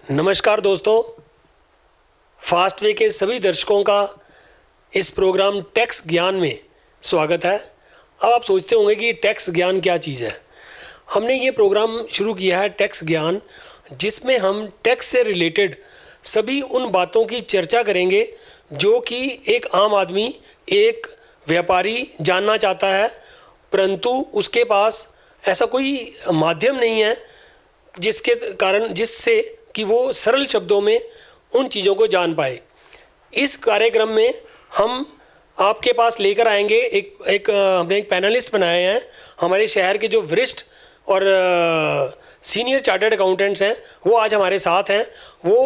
नमस्कार दोस्तों, fast way के सभी दर्शकों का इस प्रोग्राम टैक्स ज्ञान में स्वागत है। अब आप सोचते होंगे कि टैक्स ज्ञान क्या चीज़ है। हमने ये प्रोग्राम शुरू किया है टैक्स ज्ञान, जिसमें हम टैक्स से रिलेटेड सभी उन बातों की चर्चा करेंगे जो कि एक आम आदमी, एक व्यापारी जानना चाहता है, परंतु उसके पास ऐसा कोई माध्यम नहीं है जिससे कि वो सरल शब्दों में उन चीज़ों को जान पाए। इस कार्यक्रम में हम आपके पास लेकर आएंगे हमने एक पैनलिस्ट बनाए हैं। हमारे शहर के जो वरिष्ठ और सीनियर चार्टर्ड अकाउंटेंट्स हैं वो आज हमारे साथ हैं। वो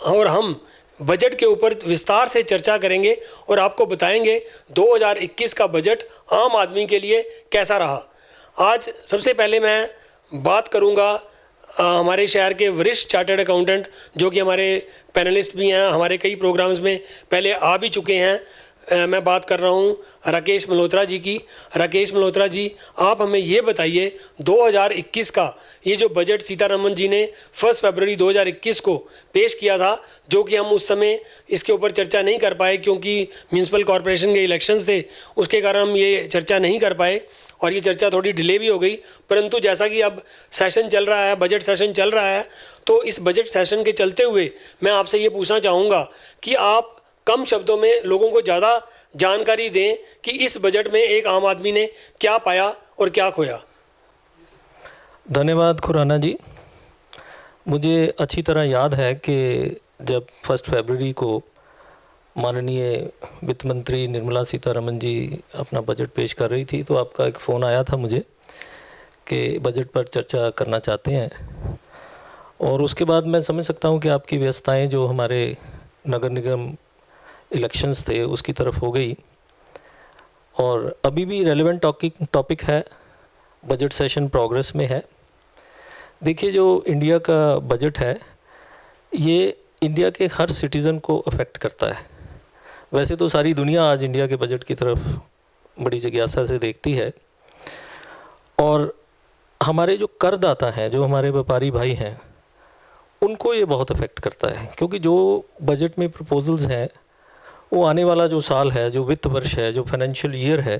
और हम बजट के ऊपर विस्तार से चर्चा करेंगे और आपको बताएंगे 2021 का बजट आम आदमी के लिए कैसा रहा। आज सबसे पहले मैं बात करूंगा हमारे शहर के वरिष्ठ चार्टर्ड अकाउंटेंट जो कि हमारे पैनलिस्ट भी हैं, हमारे कई प्रोग्राम्स में पहले आ भी चुके हैं। मैं बात कर रहा हूं राकेश मल्होत्रा जी की। राकेश मल्होत्रा जी, आप हमें ये बताइए 2021 का ये जो बजट सीतारमन जी ने 1 फरवरी 2021 को पेश किया था, जो कि हम उस समय इसके ऊपर चर्चा नहीं कर पाए क्योंकि म्यूनसिपल कॉरपोरेशन के इलेक्शंस थे, उसके कारण हम ये चर्चा नहीं कर पाए और ये चर्चा थोड़ी डिले भी हो गई। परंतु जैसा कि अब सेशन चल रहा है, बजट सेशन चल रहा है, तो इस बजट सेशन के चलते हुए मैं आपसे ये पूछना चाहूँगा कि आप कम शब्दों में लोगों को ज़्यादा जानकारी दें कि इस बजट में एक आम आदमी ने क्या पाया और क्या खोया। धन्यवाद खुराना जी। मुझे अच्छी तरह याद है कि जब 1 फरवरी को माननीय वित्त मंत्री निर्मला सीतारमन जी अपना बजट पेश कर रही थी, तो आपका एक फ़ोन आया था मुझे कि बजट पर चर्चा करना चाहते हैं। और उसके बाद मैं समझ सकता हूं कि आपकी व्यस्तताएं जो हमारे नगर निगम इलेक्शंस थे उसकी तरफ हो गई, और अभी भी रेलेवेंट टॉपिक है, बजट सेशन प्रोग्रेस में है। देखिए, जो इंडिया का बजट है ये इंडिया के हर सिटीज़न को अफेक्ट करता है। वैसे तो सारी दुनिया आज इंडिया के बजट की तरफ बड़ी जिज्ञासा से देखती है, और हमारे जो करदाता हैं, जो हमारे व्यापारी भाई हैं, उनको ये बहुत अफेक्ट करता है, क्योंकि जो बजट में प्रपोजल्स हैं वो आने वाला जो साल है, जो वित्त वर्ष है, जो फाइनेंशियल ईयर है,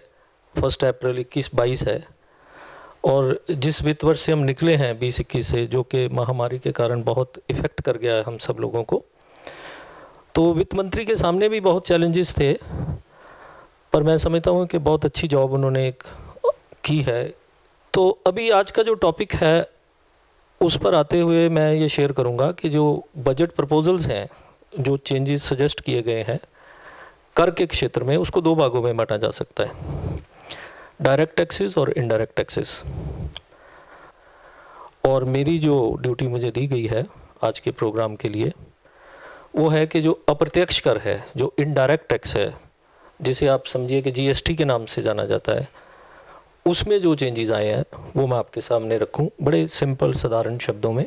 1 अप्रैल 21-22 है, और जिस वित्त वर्ष से हम निकले हैं 20-21 से, जो कि महामारी के कारण बहुत इफ़ेक्ट कर गया है हम सब लोगों को, तो वित्त मंत्री के सामने भी बहुत चैलेंजेस थे, पर मैं समझता हूँ कि बहुत अच्छी जॉब उन्होंने की है। तो अभी आज का जो टॉपिक है उस पर आते हुए मैं ये शेयर करूँगा कि जो बजट प्रपोजल्स हैं, जो चेंजेस सजेस्ट किए गए हैं कर के क्षेत्र में, उसको 2 भागों में बांटा जा सकता है, डायरेक्ट टैक्सेस और इनडायरेक्ट टैक्सेस। और मेरी जो ड्यूटी मुझे दी गई है आज के प्रोग्राम के लिए वो है कि जो अप्रत्यक्ष कर है, जो इनडायरेक्ट टैक्स है, जिसे आप समझिए कि जीएसटी के नाम से जाना जाता है, उसमें जो चेंजेस आए हैं वो मैं आपके सामने रखूं बड़े सिंपल साधारण शब्दों में।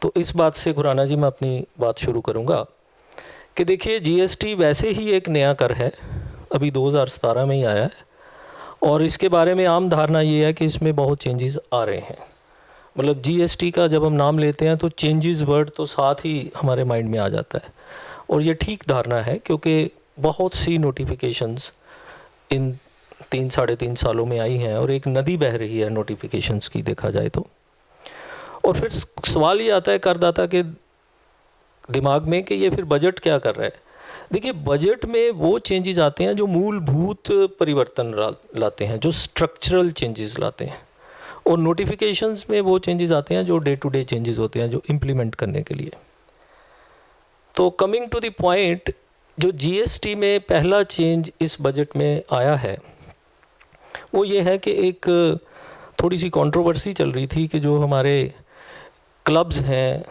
तो इस बात से खुराना जी मैं अपनी बात शुरू करूंगा कि देखिए, जीएसटी वैसे ही एक नया कर है, अभी 2017 में ही आया है, और इसके बारे में आम धारणा ये है कि इसमें बहुत चेंजेस आ रहे हैं। मतलब जीएसटी का जब हम नाम लेते हैं तो चेंजेस वर्ड तो साथ ही हमारे माइंड में आ जाता है, और ये ठीक धारणा है क्योंकि बहुत सी नोटिफिकेशंस इन 3-3.5 सालों में आई हैं, और एक नदी बह रही है नोटिफिकेशंस की देखा जाए तो। और फिर सवाल ये आता है करदाता के दिमाग में कि ये फिर बजट क्या कर रहा है। देखिए, बजट में वो चेंजेस आते हैं जो मूलभूत परिवर्तन लाते हैं, जो स्ट्रक्चरल चेंजेस लाते हैं, और नोटिफिकेशंस में वो चेंजेस आते हैं जो डे टू डे चेंजेस होते हैं, जो इम्प्लीमेंट करने के लिए। तो कमिंग टू द पॉइंट, जो जीएसटी में पहला चेंज इस बजट में आया है वो ये है कि एक थोड़ी सी कंट्रोवर्सी चल रही थी कि जो हमारे क्लब्स हैं,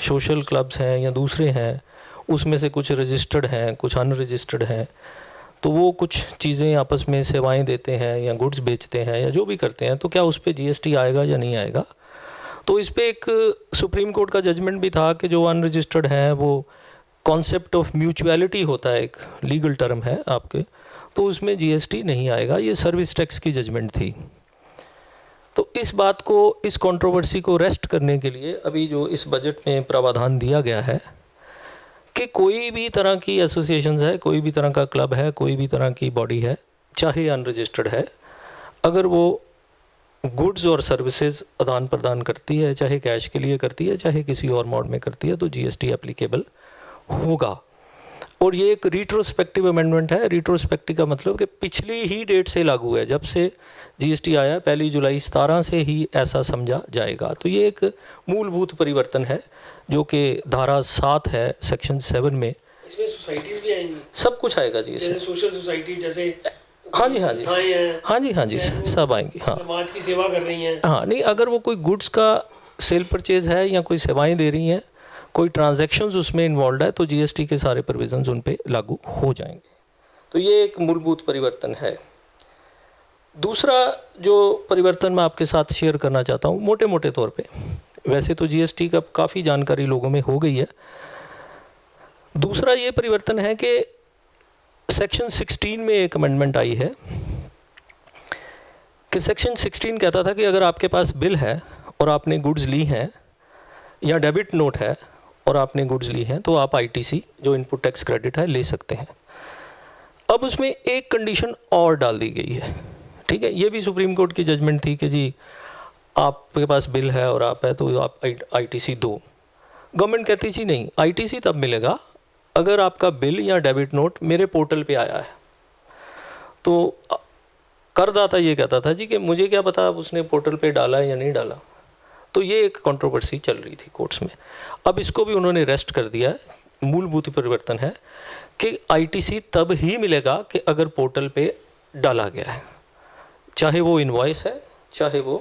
सोशल क्लब्स हैं या दूसरे हैं, उसमें से कुछ रजिस्टर्ड हैं, कुछ अनरजिस्टर्ड हैं, तो वो कुछ चीज़ें आपस में सेवाएं देते हैं या गुड्स बेचते हैं या जो भी करते हैं, तो क्या उस पर जीएसटी आएगा या नहीं आएगा। तो इस पर एक सुप्रीम कोर्ट का जजमेंट भी था कि जो अनरजिस्टर्ड हैं वो कॉन्सेप्ट ऑफ म्यूचुअलिटी होता है, एक लीगल टर्म है आपके, तो उसमें जीएसटी नहीं आएगा। ये सर्विस टैक्स की जजमेंट थी। तो इस बात को, इस कंट्रोवर्सी को रेस्ट करने के लिए अभी जो इस बजट में प्रावधान दिया गया है कि कोई भी तरह की एसोसिएशंस है, कोई भी तरह का क्लब है, कोई भी तरह की बॉडी है, चाहे अनरजिस्टर्ड है, अगर वो गुड्स और सर्विसेज आदान प्रदान करती है, चाहे कैश के लिए करती है, चाहे किसी और मोड में करती है, तो जीएसटी एप्लीकेबल होगा। और ये एक रिट्रोस्पेक्टिव अमेंडमेंट है। रिट्रोस्पेक्टिव का मतलब कि पिछली ही डेट से लागू है, जब से जीएसटी आया 1 जुलाई 17 से ही ऐसा समझा जाएगा। तो ये एक मूलभूत परिवर्तन है जो कि धारा 7 है सेक्शन 7 में। इसमें सोसाइटीज भी आएंगी, सब कुछ आएगा जी, जैसे सोशल सोसाइटी, जैसे हाँ जी, हाँ जी, संस्थाएं हैं, हाँ जी, हाँ जी, सब आएंगी। हाँ, समाज की सेवा कर रही हैं। हाँ, नहीं, अगर वो कोई गुड्स का सेल परचेज है या कोई सेवाएं दे रही हैं, कोई ट्रांजैक्शंस उसमें इन्वॉल्व है, तो जीएसटी के सारे प्रोविजंस उन पे लागू हो जाएंगे। तो ये एक मूलभूत परिवर्तन है। दूसरा जो परिवर्तन मैं आपके साथ शेयर करना चाहता हूँ, मोटे मोटे तौर पे, वैसे तो जीएसटी का काफ़ी जानकारी लोगों में हो गई है। दूसरा ये परिवर्तन है कि सेक्शन 16 में एक अमेंडमेंट आई है कि सेक्शन 16 कहता था कि अगर आपके पास बिल है और आपने गुड्स ली हैं, या डेबिट नोट है और आपने गुड्स ली हैं, तो आप आईटीसी जो इनपुट टैक्स क्रेडिट है ले सकते हैं। अब उसमें एक कंडीशन और डाल दी गई है, ठीक है। ये भी सुप्रीम कोर्ट की जजमेंट थी कि जी आपके पास बिल है और आप है तो आप आईटीसी दो। गवर्नमेंट कहती थी नहीं, आईटीसी तब मिलेगा अगर आपका बिल या डेबिट नोट मेरे पोर्टल पे आया है। तो करदाता ये कहता था जी कि मुझे क्या पता अब उसने पोर्टल पे डाला है या नहीं डाला। तो ये एक कंट्रोवर्सी चल रही थी कोर्ट्स में। अब इसको भी उन्होंने रेस्ट कर दिया है। मूलभूत परिवर्तन है कि आईटीसी तब ही मिलेगा कि अगर पोर्टल पे डाला गया है, चाहे वो इनवॉइस है, चाहे वो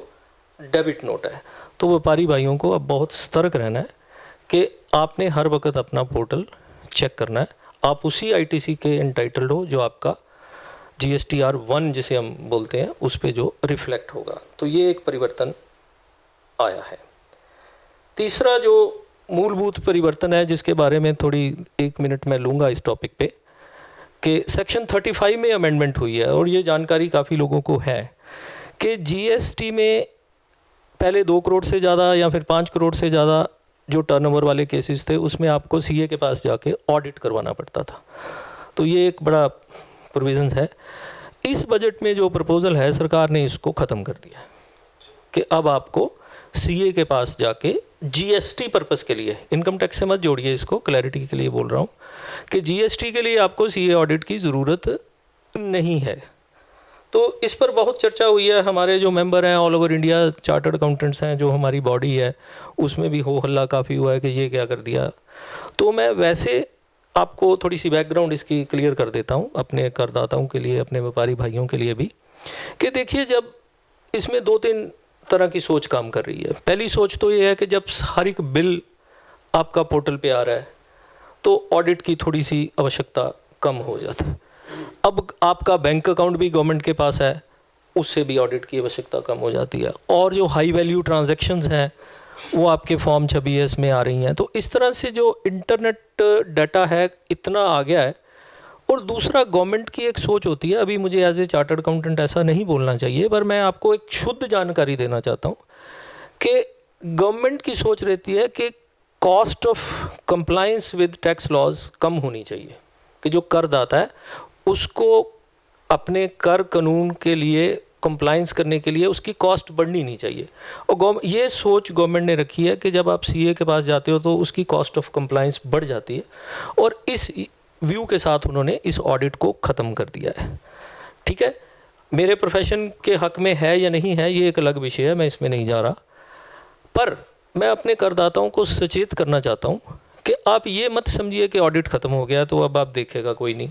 डेबिट नोट है। तो व्यापारी भाइयों को अब बहुत सतर्क रहना है कि आपने हर वक्त अपना पोर्टल चेक करना है। आप उसी आईटीसी के एंटाइटल्ड हो जो आपका GSTR 1 जिसे हम बोलते हैं उस पे जो रिफ्लेक्ट होगा। तो ये एक परिवर्तन आया है। तीसरा जो मूलभूत परिवर्तन है जिसके बारे में थोड़ी 1 मिनट मैं लूँगा इस टॉपिक पे, कि सेक्शन 35 में अमेंडमेंट हुई है और ये जानकारी काफ़ी लोगों को है कि जीएसटी में पहले 2 करोड़ से ज़्यादा या फिर 5 करोड़ से ज़्यादा जो टर्नओवर वाले केसेस थे उसमें आपको सीए के पास जाके ऑडिट करवाना पड़ता था। तो ये एक बड़ा प्रोविज़न है। इस बजट में जो प्रपोज़ल है सरकार ने इसको ख़त्म कर दिया कि अब आपको सीए के पास जाके जीएसटी पर्पस के लिए, इनकम टैक्स से मत जोड़िए इसको, क्लैरिटी के लिए बोल रहा हूँ कि जीएसटी के लिए आपको सीए ऑडिट की ज़रूरत नहीं है। तो इस पर बहुत चर्चा हुई है। हमारे जो मेंबर हैं all over India chartered accountants हैं, जो हमारी बॉडी है, उसमें भी हो हल्ला काफ़ी हुआ है कि ये क्या कर दिया। तो मैं वैसे आपको थोड़ी सी बैकग्राउंड इसकी क्लियर कर देता हूँ अपने करदाताओं के लिए, अपने व्यापारी भाइयों के लिए भी, कि देखिए जब इसमें 2-3 तरह की सोच काम कर रही है। पहली सोच तो ये है कि जब हर एक बिल आपका पोर्टल पे आ रहा है तो ऑडिट की थोड़ी सी आवश्यकता कम हो जाती है। अब आपका बैंक अकाउंट भी गवर्नमेंट के पास है, उससे भी ऑडिट की आवश्यकता कम हो जाती है। और जो हाई वैल्यू ट्रांजैक्शंस हैं वो आपके फॉर्म 26 में आ रही हैं। तो इस तरह से जो इंटरनेट डाटा है इतना आ गया है। और दूसरा गवर्नमेंट की एक सोच होती है, अभी मुझे एज ए चार्टर्ड अकाउंटेंट ऐसा नहीं बोलना चाहिए, पर मैं आपको एक शुद्ध जानकारी देना चाहता हूँ कि गवर्नमेंट की सोच रहती है कि cost of compliance with tax laws कम होनी चाहिए, कि जो करदाता है उसको अपने कर कानून के लिए कंप्लायंस करने के लिए उसकी कॉस्ट बढ़नी नहीं चाहिए। और ये सोच गवर्नमेंट ने रखी है कि जब आप सीए के पास जाते हो तो उसकी कॉस्ट ऑफ कंप्लायंस बढ़ जाती है। और इस व्यू के साथ उन्होंने इस ऑडिट को ख़त्म कर दिया है। ठीक है, मेरे प्रोफेशन के हक में है या नहीं है ये एक अलग विषय है, मैं इसमें नहीं जा रहा। पर मैं अपने करदाताओं को सचेत करना चाहता हूँ कि आप ये मत समझिए कि ऑडिट ख़त्म हो गया तो अब आप देखेगा कोई नहीं।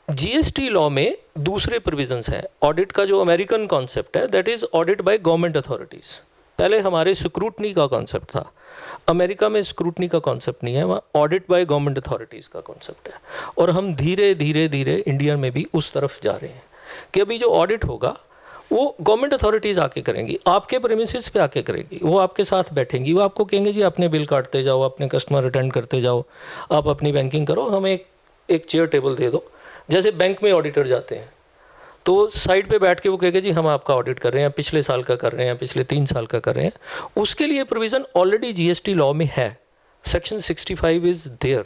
जीएसटी लॉ में दूसरे प्रोविजंस हैं। ऑडिट का जो अमेरिकन कॉन्सेप्ट है that is audit by government authorities. पहले हमारे स्क्रूटनी का कॉन्सेप्ट था, अमेरिका में स्क्रूटनी का कॉन्सेप्ट नहीं है, वहाँ ऑडिट बाय गवर्नमेंट अथॉरिटीज़ का कॉन्सेप्ट है। और हम धीरे धीरे इंडिया में भी उस तरफ जा रहे हैं कि अभी जो ऑडिट होगा वो गवर्नमेंट अथॉरिटीज़ आके करेंगी, आपके प्रेमिसेस पे आके करेगी, वो आपके साथ बैठेंगी, वो आपको कहेंगे जी अपने बिल काटते जाओ, अपने कस्टमर अटेंड करते जाओ, आप अपनी बैंकिंग करो, हमें एक चेयर टेबल दे दो। जैसे बैंक में ऑडिटर जाते हैं तो साइड पे बैठ के वो कहेगा जी हम आपका ऑडिट कर रहे हैं, पिछले साल का कर रहे हैं, पिछले 3 साल का कर रहे हैं। उसके लिए प्रोविज़न ऑलरेडी जीएसटी लॉ में है, सेक्शन 65 इज़ देयर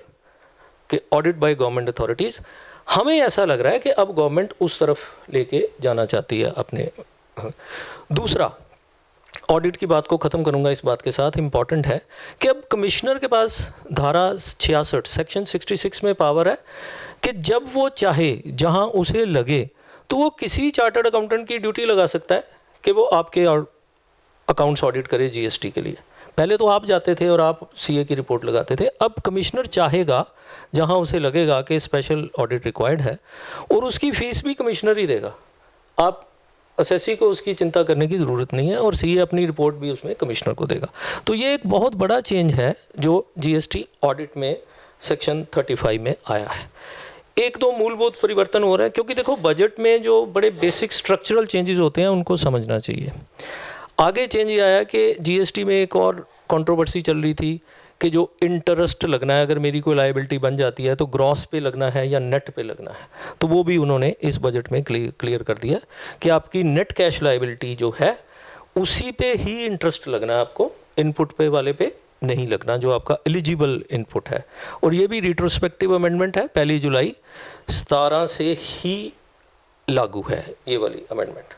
कि ऑडिट बाय गवर्नमेंट अथॉरिटीज़। हमें ऐसा लग रहा है कि अब गवर्नमेंट उस तरफ लेके जाना चाहती है अपने। दूसरा, ऑडिट की बात को ख़त्म करूंगा इस बात के साथ, इम्पॉर्टेंट है कि अब कमिश्नर के पास धारा 66 सेक्शन 66 में पावर है कि जब वो चाहे, जहां उसे लगे, तो वो किसी चार्टर्ड अकाउंटेंट की ड्यूटी लगा सकता है कि वो आपके अकाउंट्स ऑडिट करे जीएसटी के लिए। पहले तो आप जाते थे और आप सीए की रिपोर्ट लगाते थे, अब कमिश्नर चाहेगा जहां उसे लगेगा कि स्पेशल ऑडिट रिक्वायर्ड है, और उसकी फ़ीस भी कमिश्नर ही देगा। आप असेसी को उसकी चिंता करने की ज़रूरत नहीं है, और सीए अपनी रिपोर्ट भी उसमें कमिश्नर को देगा। तो ये एक बहुत बड़ा चेंज है जो जीएसटी ऑडिट में सेक्शन 35 में आया है। एक दो मूलभूत परिवर्तन हो रहा है, क्योंकि देखो बजट में जो बड़े बेसिक स्ट्रक्चरल चेंजेस होते हैं उनको समझना चाहिए। आगे चेंज ये आया कि जीएसटी में एक और कंट्रोवर्सी चल रही थी कि जो इंटरेस्ट लगना है, अगर मेरी कोई लायबिलिटी बन जाती है तो ग्रॉस पे लगना है या नेट पे लगना है, तो वो भी उन्होंने इस बजट में क्लियर कर दिया कि आपकी नेट कैश लायबिलिटी जो है उसी पे ही इंटरेस्ट लगना है आपको, इनपुट पे वाले पे नहीं लगना, जो आपका एलिजिबल इनपुट है। और ये भी रिट्रोस्पेक्टिव अमेंडमेंट है, 1 जुलाई 17 से ही लागू है ये वाली अमेंडमेंट।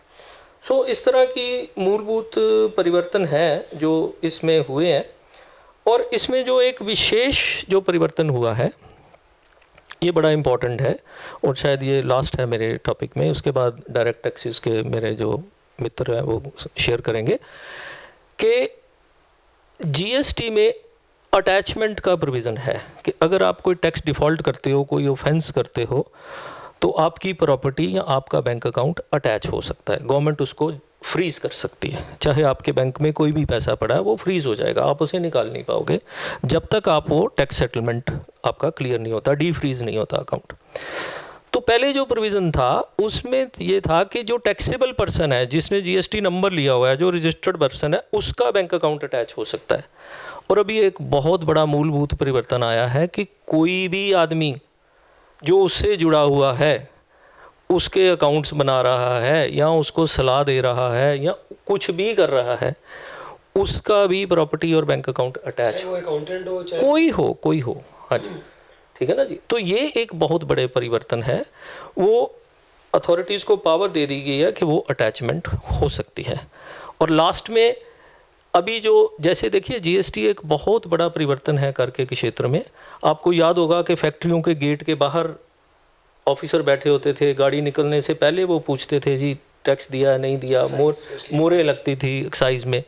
सो इस तरह की मूलभूत परिवर्तन है जो इसमें हुए हैं। और इसमें जो एक विशेष जो परिवर्तन हुआ है ये बड़ा इम्पॉर्टेंट है, और शायद ये लास्ट है मेरे टॉपिक में, उसके बाद डायरेक्ट टैक्सेस के मेरे जो मित्र हैं वो शेयर करेंगे कि जीएसटी में अटैचमेंट का प्रोविज़न है कि अगर आप कोई टैक्स डिफ़ॉल्ट करते हो, कोई ऑफेंस करते हो, तो आपकी प्रॉपर्टी या आपका बैंक अकाउंट अटैच हो सकता है। गवर्नमेंट उसको फ्रीज़ कर सकती है, चाहे आपके बैंक में कोई भी पैसा पड़ा है वो फ्रीज़ हो जाएगा, आप उसे निकाल नहीं पाओगे जब तक आप वो टैक्स सेटलमेंट आपका क्लियर नहीं होता, डी फ्रीज़ नहीं होता अकाउंट। तो पहले जो प्रोविज़न था उसमें ये था कि जो टैक्सेबल पर्सन है, जिसने जीएसटी नंबर लिया हुआ है, जो रजिस्टर्ड पर्सन है, उसका बैंक अकाउंट अटैच हो सकता है। और अभी एक बहुत बड़ा मूलभूत परिवर्तन आया है कि कोई भी आदमी जो उससे जुड़ा हुआ है, उसके अकाउंट्स बना रहा है या उसको सलाह दे रहा है या कुछ भी कर रहा है, उसका भी प्रॉपर्टी और बैंक अकाउंट अटैच, वो अकाउंटेंट हो चाहे कोई हो। हाँ जी, ठीक है ना जी। तो ये एक बहुत बड़े परिवर्तन है, वो अथॉरिटीज़ को पावर दे दी गई है कि वो अटैचमेंट हो सकती है। और लास्ट में अभी जो जैसे देखिए जीएसटी एक बहुत बड़ा परिवर्तन है कर के क्षेत्र में। आपको याद होगा कि फैक्ट्रियों के गेट के बाहर ऑफिसर बैठे होते थे, गाड़ी निकलने से पहले वो पूछते थे जी टैक्स दिया है नहीं दिया, मोहरें लगती थी एक्साइज में।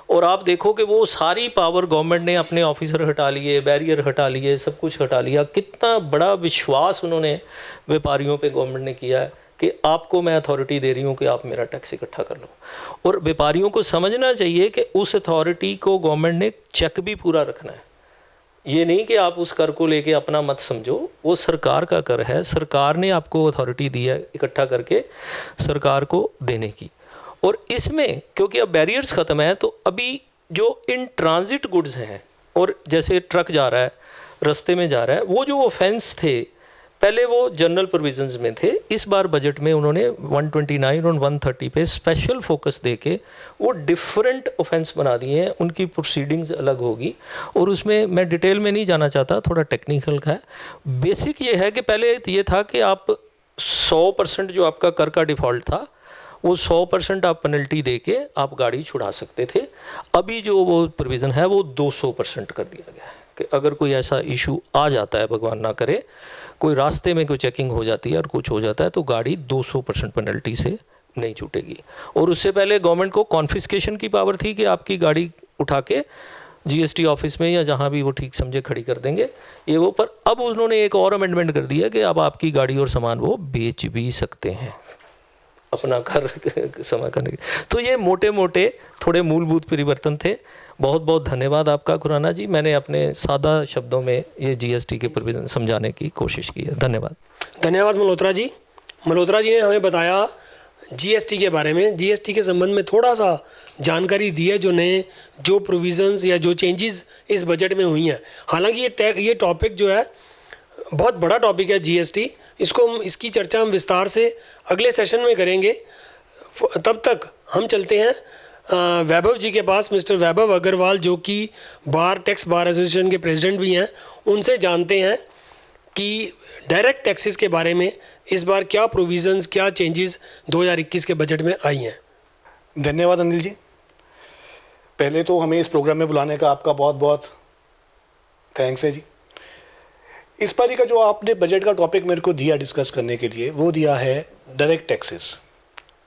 और आप देखो कि वो सारी पावर गवर्नमेंट ने अपने ऑफिसर हटा लिए, बैरियर हटा लिए, सब कुछ हटा लिया। कितना बड़ा विश्वास उन्होंने व्यापारियों पे गवर्नमेंट ने किया है कि आपको मैं अथॉरिटी दे रही हूँ कि आप मेरा टैक्स इकट्ठा कर लो। और व्यापारियों को समझना चाहिए कि उस अथॉरिटी को गवर्नमेंट ने चेक भी पूरा रखना है। ये नहीं कि आप उस कर को लेके अपना मत समझो, वो सरकार का कर है, सरकार ने आपको अथॉरिटी दी है इकट्ठा करके सरकार को देने की। और इसमें क्योंकि अब बैरियर्स ख़त्म है, तो अभी जो इन ट्रांजिट गुड्स हैं, और जैसे ट्रक जा रहा है, रास्ते में जा रहा है, वो जो ऑफेंस थे पहले वो जनरल प्रोविजंस में थे, इस बार बजट में उन्होंने 129 और 130 पे स्पेशल फोकस देके वो डिफरेंट ऑफेंस बना दिए हैं, उनकी प्रोसीडिंग्स अलग होगी। और उसमें मैं डिटेल में नहीं जाना चाहता, थोड़ा टेक्निकल का है। बेसिक ये है कि पहले ये था कि आप 100% जो आपका कर का डिफ़ॉल्ट था वो 100% आप पेनल्टी दे के आप गाड़ी छुड़ा सकते थे। अभी जो वो प्रोविज़न है वो 200% कर दिया गया है कि अगर कोई ऐसा इशू आ जाता है, भगवान ना करे, कोई रास्ते में कोई चेकिंग हो जाती है और कुछ हो जाता है, तो गाड़ी 200% पेनल्टी से नहीं छूटेगी। और उससे पहले गवर्नमेंट को कॉन्फिस्केशन की पावर थी कि आपकी गाड़ी उठा के जीएसटी ऑफिस में या जहाँ भी वो ठीक समझे खड़ी कर देंगे ये वो। पर अब उन्होंने एक और अमेंडमेंट कर दिया कि अब आपकी गाड़ी और सामान वो बेच भी सकते हैं अपना कर समय करने के। तो ये मोटे मोटे थोड़े मूलभूत परिवर्तन थे। बहुत बहुत धन्यवाद आपका खुराना जी, मैंने अपने सादा शब्दों में ये जीएसटी के प्रोविजन समझाने की कोशिश की है। धन्यवाद। धन्यवाद मल्होत्रा जी। मल्होत्रा जी ने हमें बताया जीएसटी के बारे में, जीएसटी के संबंध में थोड़ा सा जानकारी दी है, जो नए जो प्रोविजंस या जो चेंजेस इस बजट में हुई हैं। हालांकि ये टॉपिक जो है बहुत बड़ा टॉपिक है जीएसटी। इसकी चर्चा हम विस्तार से अगले सेशन में करेंगे। तब तक हम चलते हैं वैभव जी के पास, मिस्टर वैभव अग्रवाल, जो कि टैक्स बार एसोसिएशन के प्रेसिडेंट भी हैं। उनसे जानते हैं कि डायरेक्ट टैक्सेस के बारे में इस बार क्या प्रोविज़न्स, क्या चेंजेस 2021 के बजट में आई हैं। धन्यवाद अनिल जी। पहले तो हमें इस प्रोग्राम में बुलाने का आपका बहुत बहुत थैंक्स है जी। इस बारी का जो आपने बजट का टॉपिक मेरे को दिया डिस्कस करने के लिए, वो दिया है डायरेक्ट टैक्सेस।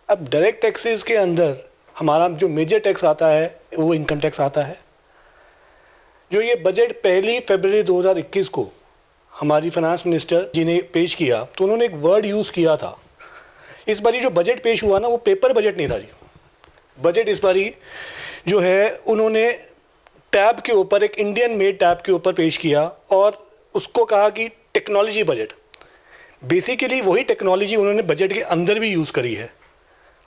अब डायरेक्ट टैक्सेस के अंदर हमारा जो मेजर टैक्स आता है वो इनकम टैक्स आता है। जो ये बजट 1 फरवरी 2021 को हमारी फाइनेंस मिनिस्टर जी ने पेश किया, तो उन्होंने एक वर्ड यूज़ किया था। इस बारी जो बजट पेश हुआ ना, वो पेपर बजट नहीं था जी। बजट इस बारी जो है उन्होंने टैब के ऊपर, एक इंडियन मेड टैब के ऊपर पेश किया और उसको कहा कि टेक्नोलॉजी बजट। बेसिकली वही टेक्नोलॉजी उन्होंने बजट के अंदर भी यूज़ करी है।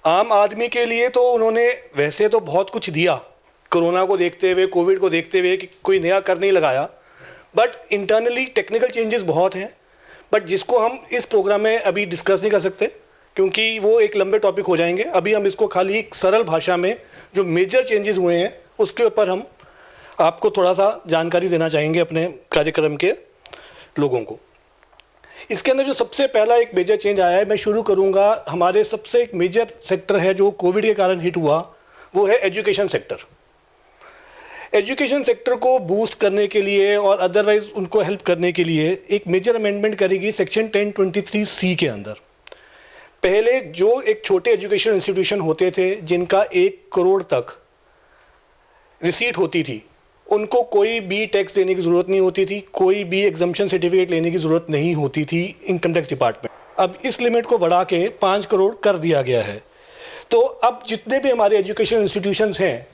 आम आदमी के लिए तो उन्होंने वैसे तो बहुत कुछ दिया, कोरोना को देखते हुए, कोविड को देखते हुए, कि कोई नया कर नहीं लगाया, बट इंटरनली टेक्निकल चेंजेस बहुत हैं, बट जिसको हम इस प्रोग्राम में अभी डिस्कस नहीं कर सकते क्योंकि वो एक लंबे टॉपिक हो जाएंगे। अभी हम इसको खाली एक सरल भाषा में जो मेजर चेंजेस हुए हैं उसके ऊपर हम आपको थोड़ा सा जानकारी देना चाहेंगे अपने कार्यक्रम के लोगों को। इसके अंदर जो सबसे पहला एक मेजर चेंज आया है, मैं शुरू करूंगा, हमारे सबसे एक मेजर सेक्टर है जो कोविड के कारण हिट हुआ, वो है एजुकेशन सेक्टर। एजुकेशन सेक्टर को बूस्ट करने के लिए और अदरवाइज उनको हेल्प करने के लिए एक मेजर अमेंडमेंट करेगी सेक्शन 1023C के अंदर। पहले जो एक छोटे एजुकेशन इंस्टीट्यूशन होते थे जिनका 1 करोड़ तक रिसीट होती थी, उनको कोई भी टैक्स देने की ज़रूरत नहीं होती थी, कोई भी एग्जम्पशन सर्टिफिकेट लेने की ज़रूरत नहीं होती थी इनकम टैक्स डिपार्टमेंट। अब इस लिमिट को बढ़ा के 5 करोड़ कर दिया गया है। तो अब जितने भी हमारे एजुकेशन इंस्टीट्यूशंस हैं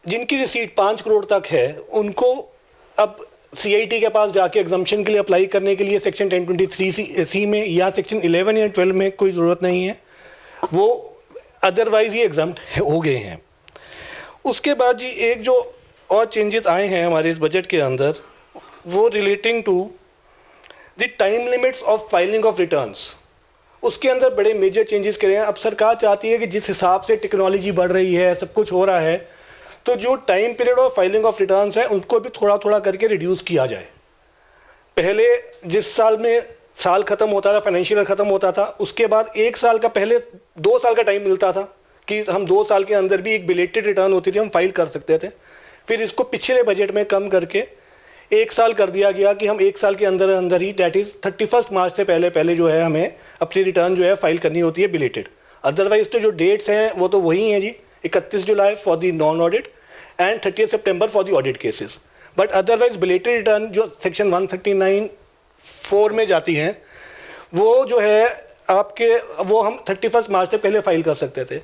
जिनकी रिसीट 5 करोड़ तक है, उनको अब CIT के पास जाके एग्जम्पशन के लिए अप्लाई करने के लिए सेक्शन 1023C में या सेक्शन 11 या 12 में कोई ज़रूरत नहीं है, वो अदरवाइज ही एग्जम्प्ट हो गए हैं। उसके बाद जी एक जो और चेंजेस आए हैं हमारे इस बजट के अंदर, वो relating to the time limits of filing of returns. उसके अंदर बड़े मेजर चेंजेस करे हैं। अब सरकार चाहती है कि जिस हिसाब से टेक्नोलॉजी बढ़ रही है, सब कुछ हो रहा है, तो जो time period of filing of returns है उनको भी थोड़ा थोड़ा करके रिड्यूस किया जाए। पहले जिस साल में साल ख़त्म होता था, फाइनेंशियल ख़त्म होता था, उसके बाद 1 साल का, पहले 2 साल का टाइम मिलता था कि हम 2 साल के अंदर भी एक बिलेटेड रिटर्न होती थी, हम फाइल कर सकते थे। फिर इसको पिछले बजट में कम करके 1 साल कर दिया गया कि हम 1 साल के अंदर अंदर ही, दैट इज़ 31 मार्च से पहले जो है हमें अपनी रिटर्न जो है फाइल करनी होती है बिलेटेड। अदरवाइज तो जो डेट्स हैं वो तो वही हैं जी, 31 July for the non audit and 30 September for the audit cases. But otherwise belated return जो सेक्शन 139(4) में जाती हैं, वो जो है आपके, वो हम 31 मार्च से पहले फाइल कर सकते थे।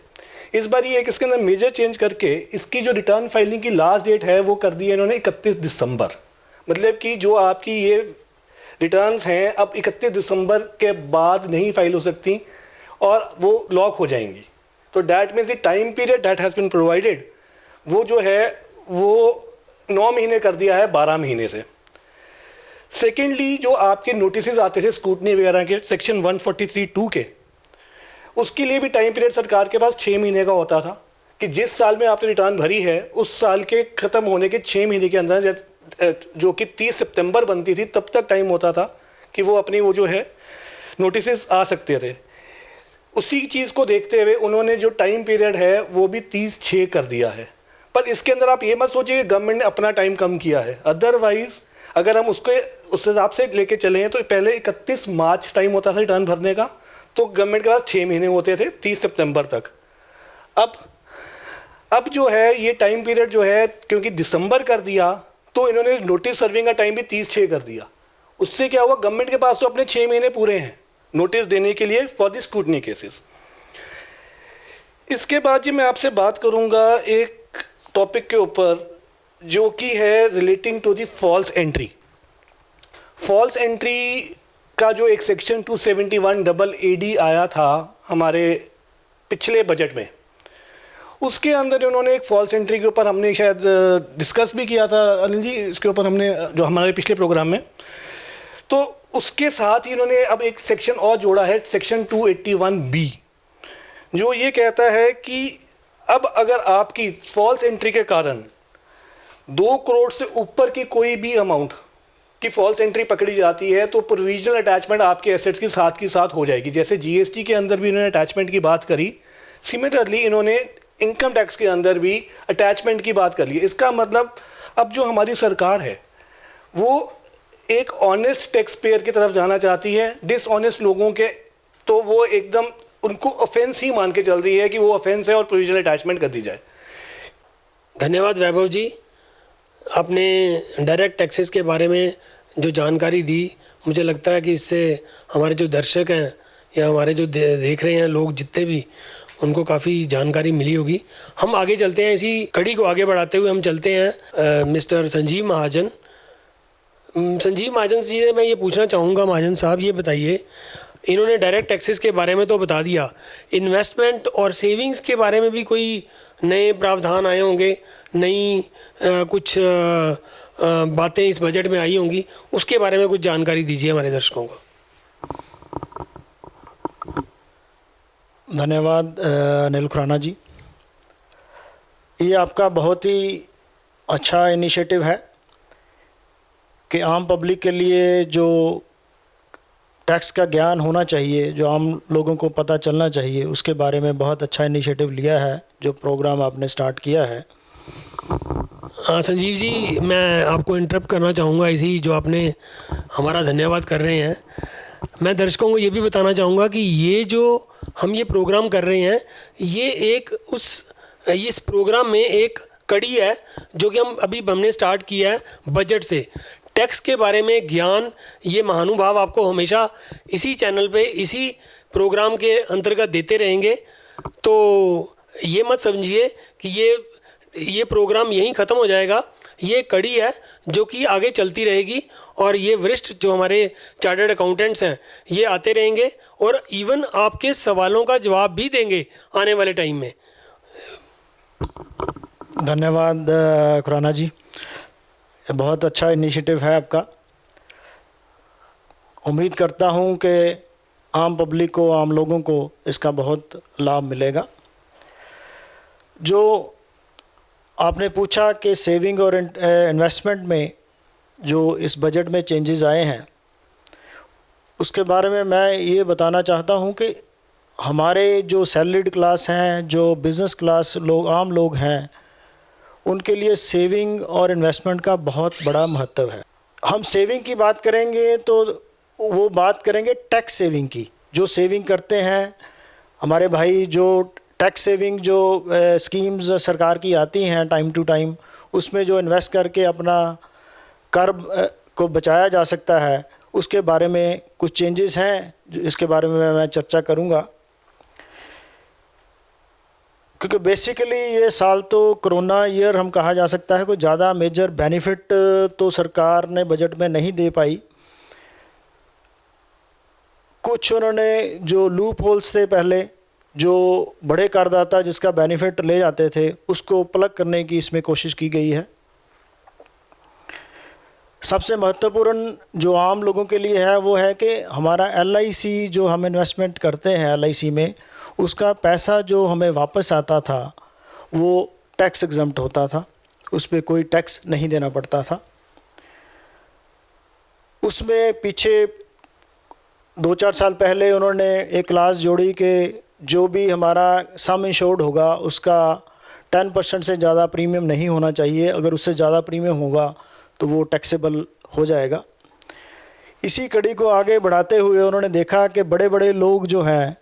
इस बार ये इसके अंदर मेजर चेंज करके इसकी जो रिटर्न फाइलिंग की लास्ट डेट है वो कर दी है इन्होंने 31 दिसंबर। मतलब कि जो आपकी ये रिटर्न्स हैं अब 31 दिसंबर के बाद नहीं फाइल हो सकती और वो लॉक हो जाएंगी। तो that means the time period that has been provided, वो जो है वो 9 महीने कर दिया है 12 महीने से। सेकेंडली जो आपके नोटिस आते थे स्क्रूटनी वगैरह के सेक्शन 143(2) के, उसके लिए भी टाइम पीरियड सरकार के पास 6 महीने का होता था कि जिस साल में आपने रिटर्न भरी है उस साल के ख़त्म होने के 6 महीने के अंदर, जो कि 30 सितंबर बनती थी, तब तक टाइम होता था कि वो अपनी वो जो है नोटिस आ सकते थे। उसी चीज़ को देखते हुए उन्होंने जो टाइम पीरियड है वो भी 30/6 कर दिया है। पर इसके अंदर आप ये मत सोचिए कि गवर्नमेंट ने अपना टाइम कम किया है। अदरवाइज अगर हम उसके उस हिसाब से लेके चलें तो पहले 31 मार्च टाइम होता था रिटर्न भरने का, तो गवर्नमेंट के पास 6 महीने होते थे 30 सितंबर तक। अब जो है ये टाइम पीरियड जो है क्योंकि दिसंबर कर दिया तो इन्होंने नोटिस सर्विंग का टाइम भी 30/6 कर दिया। उससे क्या हुआ, गवर्नमेंट के पास तो अपने 6 महीने पूरे हैं नोटिस देने के लिए फॉर द स्क्रूटनी केसेस। इसके बाद जी मैं आपसे बात करूंगा एक टॉपिक के ऊपर जो कि है relating to the false entry. False entry का जो एक सेक्शन 271 AD आया था हमारे पिछले बजट में, उसके अंदर उन्होंने एक फॉल्स एंट्री के ऊपर हमने शायद डिस्कस भी किया था अनिल जी, इसके ऊपर हमने जो हमारे पिछले प्रोग्राम में, तो उसके साथ ही इन्होंने अब एक सेक्शन और जोड़ा है, सेक्शन 281B, जो ये कहता है कि अब अगर आपकी फॉल्स एंट्री के कारण 2 करोड़ से ऊपर की कोई भी अमाउंट की फॉल्स एंट्री पकड़ी जाती है तो प्रोविजनल अटैचमेंट आपके एसेट्स की साथ हो जाएगी। जैसे जीएसटी के अंदर भी इन्होंने अटैचमेंट की बात करी, सिमिलरली इन्होंने इनकम टैक्स के अंदर भी अटैचमेंट की बात कर ली। इसका मतलब अब जो हमारी सरकार है वो एक ऑनेस्ट टैक्स पेयर की तरफ जाना चाहती है। डिसऑनेस्ट लोगों के तो वो एकदम उनको ऑफेंस ही मान के चल रही है कि वो ऑफेंस है और प्रोविजनल अटैचमेंट कर दी जाए। धन्यवाद वैभव जी, आपने डायरेक्ट टैक्सेस के बारे में जो जानकारी दी, मुझे लगता है कि इससे हमारे जो दर्शक हैं या हमारे जो देख रहे हैं लोग जितने भी, उनको काफ़ी जानकारी मिली होगी। हम आगे चलते हैं, इसी कड़ी को आगे बढ़ाते हुए हम चलते हैं मिस्टर संजीव महाजन। संजीव महाजन जी से मैं ये पूछना चाहूँगा, महाजन साहब ये बताइए, इन्होंने डायरेक्ट टैक्सेस के बारे में तो बता दिया, इन्वेस्टमेंट और सेविंग्स के बारे में भी कोई नए प्रावधान आए होंगे, नई कुछ बातें इस बजट में आई होंगी, उसके बारे में कुछ जानकारी दीजिए हमारे दर्शकों को। धन्यवाद अनिल खुराना जी, ये आपका बहुत ही अच्छा इनिशिएटिव है कि आम पब्लिक के लिए जो टैक्स का ज्ञान होना चाहिए, जो आम लोगों को पता चलना चाहिए, उसके बारे में बहुत अच्छा इनिशिएटिव लिया है जो प्रोग्राम आपने स्टार्ट किया है। संजीव जी, मैं आपको इंटरप्ट करना चाहूँगा, इसी जो आपने हमारा धन्यवाद कर रहे हैं, मैं दर्शकों को ये भी बताना चाहूँगा कि ये जो हम ये प्रोग्राम कर रहे हैं, ये इस प्रोग्राम में एक कड़ी है जो कि हमने स्टार्ट किया है बजट से। टैक्स के बारे में ज्ञान ये महानुभाव आपको हमेशा इसी चैनल पे, इसी प्रोग्राम के अंतर्गत देते रहेंगे। तो ये मत समझिए कि ये प्रोग्राम यहीं ख़त्म हो जाएगा, ये कड़ी है जो कि आगे चलती रहेगी और ये वरिष्ठ जो हमारे चार्टर्ड अकाउंटेंट्स हैं ये आते रहेंगे और इवन आपके सवालों का जवाब भी देंगे आने वाले टाइम में। धन्यवाद खुराना जी, बहुत अच्छा इनिशिएटिव है आपका। उम्मीद करता हूँ कि आम पब्लिक को, आम लोगों को इसका बहुत लाभ मिलेगा। जो आपने पूछा कि सेविंग और इन्वेस्टमेंट में जो इस बजट में चेंजेस आए हैं, उसके बारे में मैं ये बताना चाहता हूँ कि हमारे जो सैलरीड क्लास हैं, जो बिज़नेस क्लास लोग, आम लोग हैं, उनके लिए सेविंग और इन्वेस्टमेंट का बहुत बड़ा महत्व है। हम सेविंग की बात करेंगे तो वो बात करेंगे टैक्स सेविंग की। जो सेविंग करते हैं हमारे भाई, जो टैक्स सेविंग जो स्कीम्स सरकार की आती हैं टाइम टू टाइम, उसमें जो इन्वेस्ट करके अपना कर को बचाया जा सकता है, उसके बारे में कुछ चेंजेस हैं इसके बारे में मैं चर्चा करूंगा। क्योंकि बेसिकली ये साल तो कोरोना ईयर हम कहा जा सकता है, कोई ज़्यादा मेजर बेनिफिट तो सरकार ने बजट में नहीं दे पाई। कुछ उन्होंने जो लूप होल्स थे पहले, जो बड़े करदाता जिसका बेनिफिट ले जाते थे, उसको प्लग करने की इसमें कोशिश की गई है। सबसे महत्वपूर्ण जो आम लोगों के लिए है वो है कि हमारा LIC जो हम इन्वेस्टमेंट करते हैं LIC में, उसका पैसा जो हमें वापस आता था वो टैक्स एग्जम्प्ट होता था, उस पर कोई टैक्स नहीं देना पड़ता था। उसमें पीछे 2-4 साल पहले उन्होंने एक क्लास जोड़ी कि जो भी हमारा सम इंश्योर्ड होगा उसका 10% से ज़्यादा प्रीमियम नहीं होना चाहिए, अगर उससे ज़्यादा प्रीमियम होगा तो वो टैक्सेबल हो जाएगा। इसी कड़ी को आगे बढ़ाते हुए उन्होंने देखा कि बड़े बड़े लोग जो हैं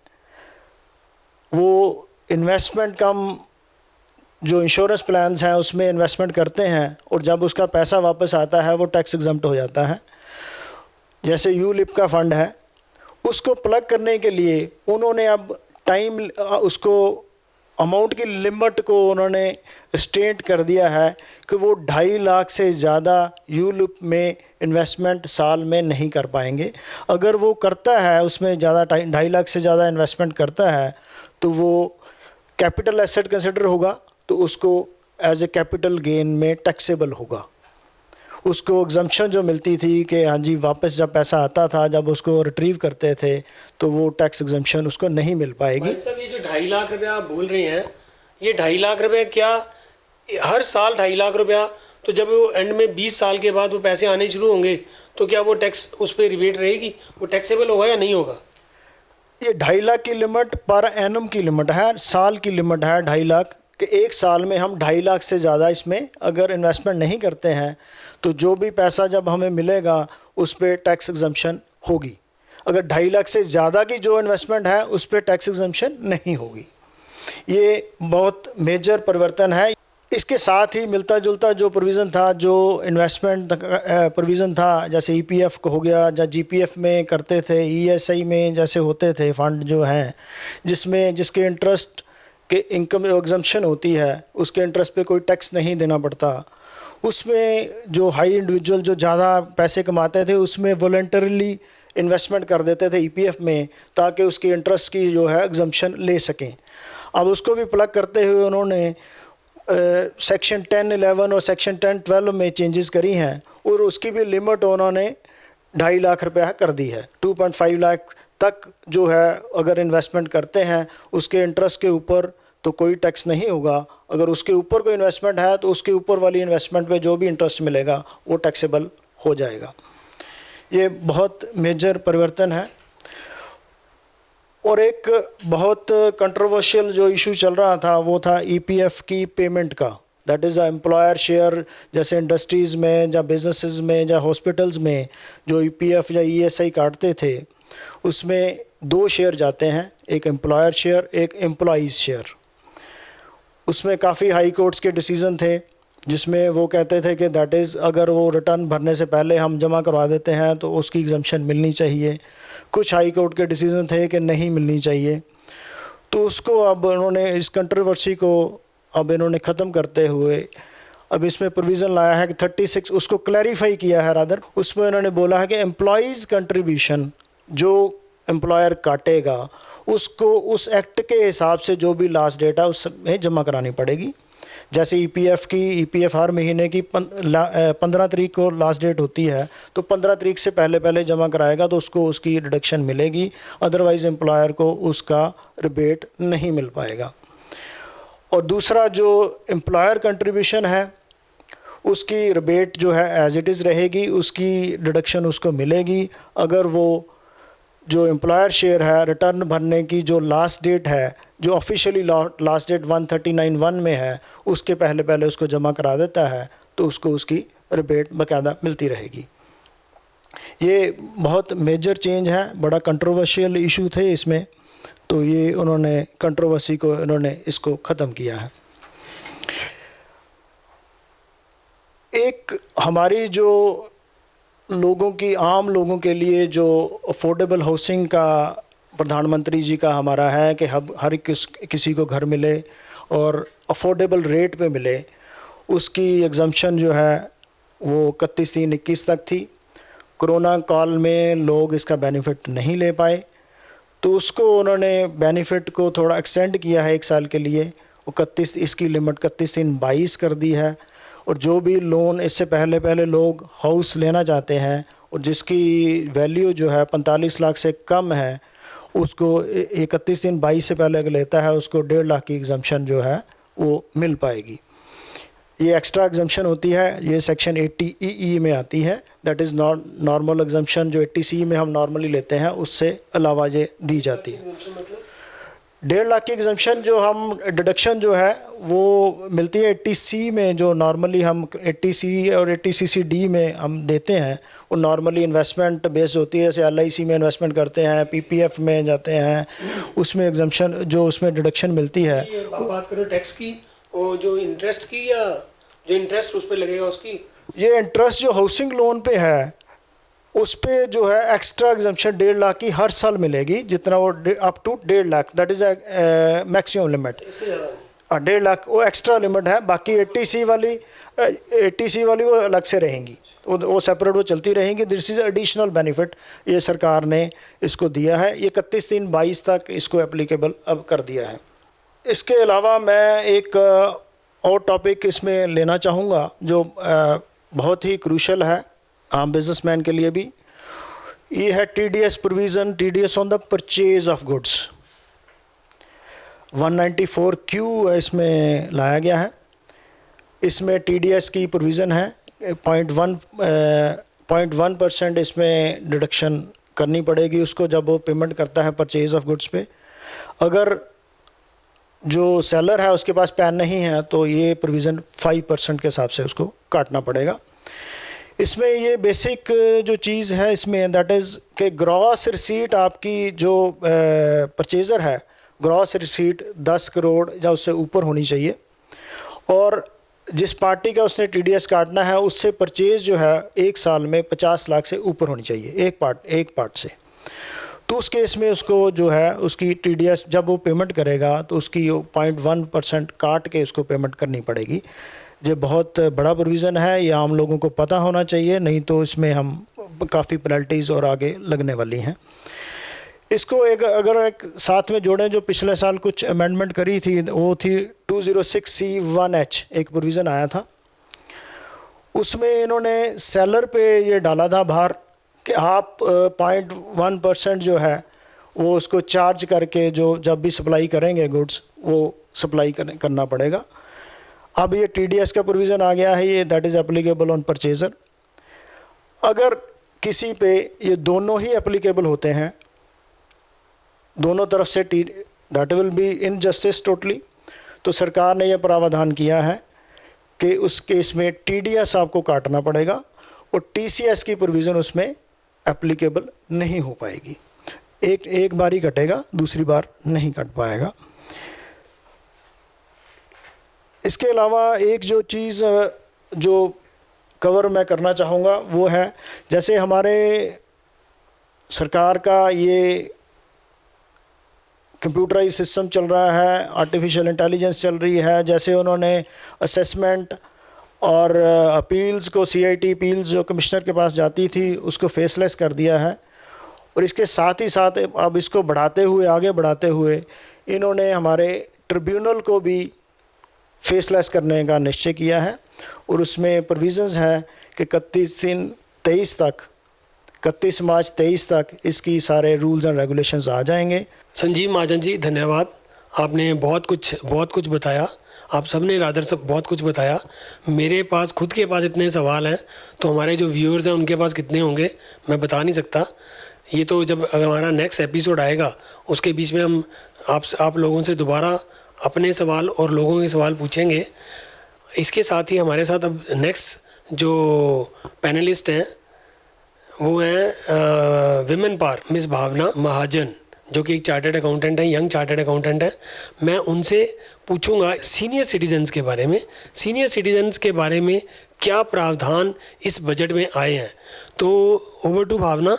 वो इन्वेस्टमेंट कम जो इंश्योरेंस प्लान्स हैं उसमें इन्वेस्टमेंट करते हैं और जब उसका पैसा वापस आता है वो टैक्स एग्जम्प्ट हो जाता है। जैसे यूलिप का फ़ंड है, उसको प्लग करने के लिए उन्होंने अब टाइम उसको अमाउंट की लिमिट को उन्होंने स्टेट कर दिया है कि वो 2.5 लाख से ज़्यादा यूलिप में इन्वेस्टमेंट साल में नहीं कर पाएंगे। अगर वो करता है उसमें ज़्यादा 2.5 लाख से ज़्यादा इन्वेस्टमेंट करता है तो वो कैपिटल एसेट कंसिडर होगा तो उसको एज ए कैपिटल गेन में टैक्सेबल होगा। उसको एग्जम्पशन जो मिलती थी कि हाँ जी वापस जब पैसा आता था, जब उसको रिट्रीव करते थे, तो वो टैक्स एग्जम्पशन उसको नहीं मिल पाएगी। भाई साहब, ये जो 2.5 लाख रुपया आप बोल रहे हैं, ये 2.5 लाख रुपया क्या हर साल 2.5 लाख रुपया, तो जब वो एंड में 20 साल के बाद वो पैसे आने शुरू होंगे तो क्या वो टैक्स उस पर रिबेट रहेगी, वो टैक्सेबल होगा या नहीं होगा? ये 2.5 लाख की लिमिट पर एनम की लिमिट है, साल की लिमिट है 2.5 लाख कि एक साल में हम 2.5 लाख से ज़्यादा इसमें अगर इन्वेस्टमेंट नहीं करते हैं तो जो भी पैसा जब हमें मिलेगा उस पर टैक्स एग्जम्पशन होगी। अगर 2.5 लाख से ज़्यादा की जो इन्वेस्टमेंट है उस पर टैक्स एग्जम्पशन नहीं होगी। ये बहुत मेजर परिवर्तन है। इसके साथ ही मिलता जुलता जो प्रोविज़न था, जो इन्वेस्टमेंट प्रोविज़न था, जैसे ईपीएफ हो गया, या जीपीएफ में करते थे, ईएसआई में जैसे होते थे फंड जो हैं, जिसमें जिसके इंटरेस्ट के इनकम एग्जम्पशन होती है, उसके इंटरेस्ट पे कोई टैक्स नहीं देना पड़ता। उसमें जो हाई इंडिविजुअल जो ज़्यादा पैसे कमाते थे उसमें वॉलंटरीली इन्वेस्टमेंट कर देते थे ईपीएफ में, ताकि उसकी इंटरेस्ट की जो है एग्जम्पशन ले सकें। अब उसको भी प्लग करते हुए उन्होंने सेक्शन 10(11) और सेक्शन 10(12) में चेंजेस करी हैं, और उसकी भी लिमिट उन्होंने 2.5 लाख रुपया कर दी है। 2.5 लाख तक जो है अगर इन्वेस्टमेंट करते हैं उसके इंटरेस्ट के ऊपर तो कोई टैक्स नहीं होगा। अगर उसके ऊपर कोई इन्वेस्टमेंट है तो उसके ऊपर वाली इन्वेस्टमेंट पे जो भी इंटरेस्ट मिलेगा वो टैक्सेबल हो जाएगा। ये बहुत मेजर परिवर्तन है। और एक बहुत कंट्रोवर्शियल जो इशू चल रहा था वो था ईपीएफ की पेमेंट का, दैट इज़ एम्प्लॉयर शेयर। जैसे इंडस्ट्रीज़ में या बिजनेसेस में या हॉस्पिटल्स में जो ईपीएफ या ईएसआई काटते थे उसमें 2 शेयर जाते हैं, एक एम्प्लॉयर शेयर, एक एम्प्लॉइज़ शेयर। उसमें काफ़ी हाई कोर्ट्स के डिसीज़न थे जिसमें वो कहते थे कि दैट इज़ अगर वो रिटर्न भरने से पहले हम जमा करवा देते हैं तो उसकी एग्जम्पशन मिलनी चाहिए। कुछ हाई कोर्ट के डिसीज़न थे कि नहीं मिलनी चाहिए। तो उसको अब उन्होंने इस कंट्रोवर्सी को अब इन्होंने ख़त्म करते हुए अब इसमें प्रोविज़न लाया है कि 36 उसको क्लैरिफाई किया है रादर। उसमें उन्होंने बोला है कि एम्प्लॉइज़ कंट्रीब्यूशन जो एम्प्लॉयर काटेगा उसको उस एक्ट के हिसाब से जो भी लास्ट डेट है उसमें जमा करानी पड़ेगी। जैसे ईपीएफ हर महीने की 15 तारीख को लास्ट डेट होती है, तो 15 तारीख से पहले जमा कराएगा तो उसको उसकी डिडक्शन मिलेगी, अदरवाइज़ एम्प्लॉयर को उसका रिबेट नहीं मिल पाएगा। और दूसरा जो एम्प्लॉयर कंट्रीब्यूशन है उसकी रिबेट जो है एज इट इज़ रहेगी, उसकी डिडक्शन उसको मिलेगी। अगर वो जो एम्प्लॉयर शेयर है रिटर्न भरने की जो लास्ट डेट है, जो ऑफिशियली लास्ट डेट 139(1) में है, उसके पहले उसको जमा करा देता है तो उसको उसकी रिबेट बाकायदा मिलती रहेगी। ये बहुत मेजर चेंज है, बड़ा कंट्रोवर्शियल इशू थे इसमें, तो ये उन्होंने कंट्रोवर्सी को इन्होंने इसको ख़त्म किया है। एक हमारी जो लोगों की आम लोगों के लिए जो अफोर्डेबल हाउसिंग का प्रधानमंत्री जी का हमारा है कि हर किसी को घर मिले और अफोर्डेबल रेट पे मिले, उसकी एग्जम्पशन जो है वो 31/3/21 तक थी। कोरोना काल में लोग इसका बेनिफिट नहीं ले पाए तो उसको उन्होंने बेनिफिट को थोड़ा एक्सटेंड किया है 1 साल के लिए। वो 31 इसकी लिमिट 31/3/22 कर दी है। और जो भी लोन इससे पहले लोग हाउस लेना चाहते हैं और जिसकी वैल्यू जो है 45 लाख से कम है, उसको 31/3/22 से पहले अगर लेता है उसको 1.5 लाख की एग्जम्पशन जो है वो मिल पाएगी। ये एक्स्ट्रा एग्जम्पशन होती है, ये सेक्शन 80EE में आती है, दैट इज़ नॉर्मल एग्जम्पशन जो 80C में हम नॉर्मली लेते हैं उससे अलावा ये दी जाती है। 1.5 लाख की एग्जम्पशन जो हम डिडक्शन जो है वो मिलती है 80C में, जो नॉर्मली हम 80C और 80CCD में हम देते हैं। वो नॉर्मली इन्वेस्टमेंट बेस्ड होती है, जैसे LIC में इन्वेस्टमेंट करते हैं, PPF में जाते हैं, उसमें एग्जम्पशन जो उसमें डिडक्शन मिलती है। बात करो टैक्स की और जो इंटरेस्ट की, या जो इंटरेस्ट उस पर लगेगा उसकी? ये इंटरेस्ट जो हाउसिंग लोन पे है उस पे जो है एक्स्ट्रा एग्जम्पशन 1.5 लाख की हर साल मिलेगी, जितना वो up to 1.5 lakh, that is maximum limit. 1.5 lakh वो एक्स्ट्रा लिमिट है। बाकी 80C वाली वो अलग से रहेंगी, वो सेपरेट वो चलती रहेंगी। दिस इज़ एडिशनल बेनिफिट ये सरकार ने इसको दिया है। ये 31/3/22 तक इसको एप्लीकेबल अब कर दिया है। इसके अलावा मैं एक और टॉपिक इसमें लेना चाहूँगा जो बहुत ही क्रूशल है आम बिजनेसमैन के लिए भी। ये है TDS provision, TDS on the purchase of goods. 194Q इसमें लाया गया है। इसमें TDS की प्रोविज़न है 0.1% इसमें डिडक्शन करनी पड़ेगी उसको जब वो पेमेंट करता है परचेज ऑफ गुड्स पे। अगर जो सेलर है उसके पास पैन नहीं है तो ये प्रोविज़न 5% के हिसाब से उसको काटना पड़ेगा। इसमें ये बेसिक जो चीज़ है इसमें दैट इज़ कि ग्रॉस रिसीट आपकी जो परचेज़र है, ग्रॉस रिसीट 10 करोड़ या उससे ऊपर होनी चाहिए और जिस पार्टी का उसने TDS काटना है उससे परचेज़ जो है 1 साल में 50 लाख से ऊपर होनी चाहिए एक पार्ट से। तो उस केस में उसको जो है उसकी TDS जब वो पेमेंट करेगा तो उसकी 0.1% काट के उसको पेमेंट करनी पड़ेगी। ये बहुत बड़ा प्रोविज़न है, ये आम लोगों को पता होना चाहिए, नहीं तो इसमें हम काफ़ी पेनल्टीज़ और आगे लगने वाली हैं। इसको अगर एक साथ में जोड़ें जो पिछले साल कुछ अमेंडमेंट करी थी वो थी 206C1H एक प्रोविज़न आया था। उसमें इन्होंने सेलर पे ये डाला था भार कि आप 0.1% जो है वो उसको चार्ज करके जो जब भी सप्लाई करेंगे गुड्स वो सप्लाई करना पड़ेगा। अब ये TDS का प्रोविज़न आ गया है, ये that is applicable on purchaser. अगर किसी पे ये दोनों ही एप्लीकेबल होते हैं, दोनों तरफ say that will be injustice totally, तो सरकार ने यह प्रावधान किया है कि उस केस में TDS आपको काटना पड़ेगा और TCS की प्रोविज़न उसमें एप्लीकेबल नहीं हो पाएगी। एक बार ही कटेगा, दूसरी बार नहीं कट पाएगा। इसके अलावा एक जो चीज़ जो कवर मैं करना चाहूँगा वो है जैसे हमारे सरकार का ये कंप्यूटराइज सिस्टम चल रहा है, आर्टिफिशियल इंटेलिजेंस चल रही है, जैसे उन्होंने असेसमेंट और अपील्स को CIT अपील्स जो कमिश्नर के पास जाती थी उसको फेसलेस कर दिया है और इसके साथ ही साथ अब इसको आगे बढ़ाते हुए इन्होंने हमारे ट्रिब्यूनल को भी फेसलेस करने का निश्चय किया है और उसमें प्रोविज़न्स हैं कि 31 मार्च 23 तक इसकी सारे रूल्स एंड रेगुलेशंस आ जाएंगे। संजीव महाजन जी धन्यवाद, आपने बहुत कुछ बताया, आप सब ने रादर सब बहुत कुछ बताया। मेरे पास खुद के पास इतने सवाल हैं तो हमारे जो व्यूअर्स हैं उनके पास कितने होंगे मैं बता नहीं सकता। ये तो जब हमारा नेक्स्ट एपिसोड आएगा उसके बीच में हम आप लोगों से दोबारा अपने सवाल और लोगों के सवाल पूछेंगे। इसके साथ ही हमारे साथ अब नेक्स्ट जो पैनलिस्ट हैं वो हैं विमेन पार मिस भावना महाजन जो कि एक चार्टर्ड अकाउंटेंट है, यंग चार्टर्ड अकाउंटेंट है। मैं उनसे पूछूंगा सीनियर सिटीजन्स के बारे में, सीनियर सिटीजन्स के बारे में क्या प्रावधान इस बजट में आए हैं। तो ओवर टू भावना।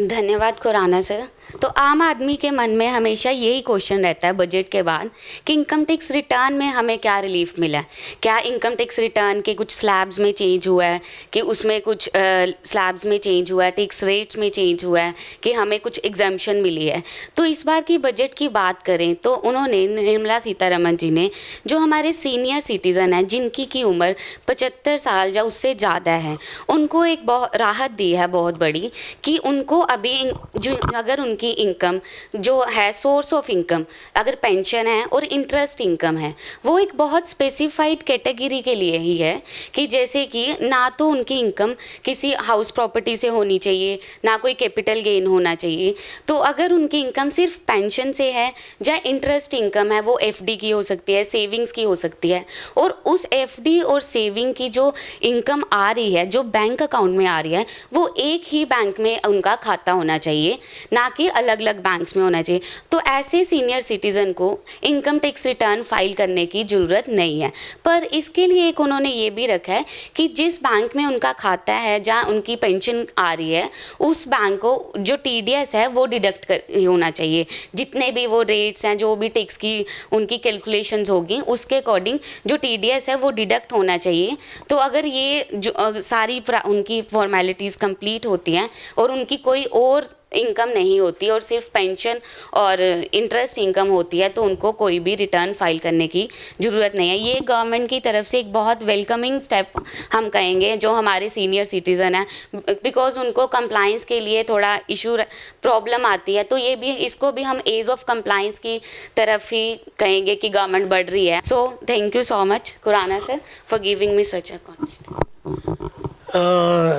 धन्यवाद खुराना सर। तो आम आदमी के मन में हमेशा यही क्वेश्चन रहता है बजट के बाद कि इनकम टैक्स रिटर्न में हमें क्या रिलीफ मिला है, क्या इनकम टैक्स रिटर्न के कुछ स्लैब्स में चेंज हुआ है कि उसमें कुछ स्लैब्स में चेंज हुआ है, टैक्स रेट्स में चेंज हुआ है कि हमें कुछ एग्जम्पशन मिली है। तो इस बार की बजट की बात करें तो उन्होंने निर्मला सीतारमण जी ने जो हमारे सीनियर सिटीज़न हैं जिनकी की उम्र 75 साल या उससे ज़्यादा है उनको एक बहुत राहत दी है बहुत बड़ी कि उनको अभी जो अगर उनकी इनकम जो है सोर्स ऑफ इनकम अगर पेंशन है और इंटरेस्ट इनकम है वो एक बहुत स्पेसिफाइड कैटेगरी के लिए ही है कि जैसे कि ना तो उनकी इनकम किसी हाउस प्रॉपर्टी से होनी चाहिए ना कोई कैपिटल गेन होना चाहिए। तो अगर उनकी इनकम सिर्फ पेंशन से है या इंटरेस्ट इनकम है वो FD की हो सकती है, सेविंग्स की हो सकती है और उस FD और सेविंग की जो इनकम आ रही है जो बैंक अकाउंट में आ रही है वो एक ही बैंक में उनका खाता होना चाहिए ना कि अलग अलग बैंक्स में होना चाहिए। तो ऐसे सीनियर सिटीज़न को इनकम टैक्स रिटर्न फाइल करने की ज़रूरत नहीं है। पर इसके लिए एक उन्होंने ये भी रखा है कि जिस बैंक में उनका खाता है जहाँ उनकी पेंशन आ रही है उस बैंक को जो TDS है वो डिडक्ट होना चाहिए। जितने भी वो रेट्स हैं जो भी टैक्स की उनकी कैलकुलेशंस होगी उसके अकॉर्डिंग जो TDS है वो डिडक्ट होना चाहिए। तो अगर ये जो सारी उनकी फॉर्मेलिटीज़ कंप्लीट होती हैं और उनकी कोई और इनकम नहीं होती और सिर्फ पेंशन और इंटरेस्ट इनकम होती है, तो उनको कोई भी रिटर्न फाइल करने की ज़रूरत नहीं है। ये गवर्नमेंट की तरफ से एक बहुत वेलकमिंग स्टेप हम कहेंगे जो हमारे सीनियर सिटीज़न हैं, बिकॉज उनको कंप्लाइंस के लिए थोड़ा इशू प्रॉब्लम आती है, तो ये भी इसको भी हम एज ऑफ कंप्लाइंस की तरफ ही कहेंगे कि गवर्नमेंट बढ़ रही है। So thank you so much Khurana sir for giving me such a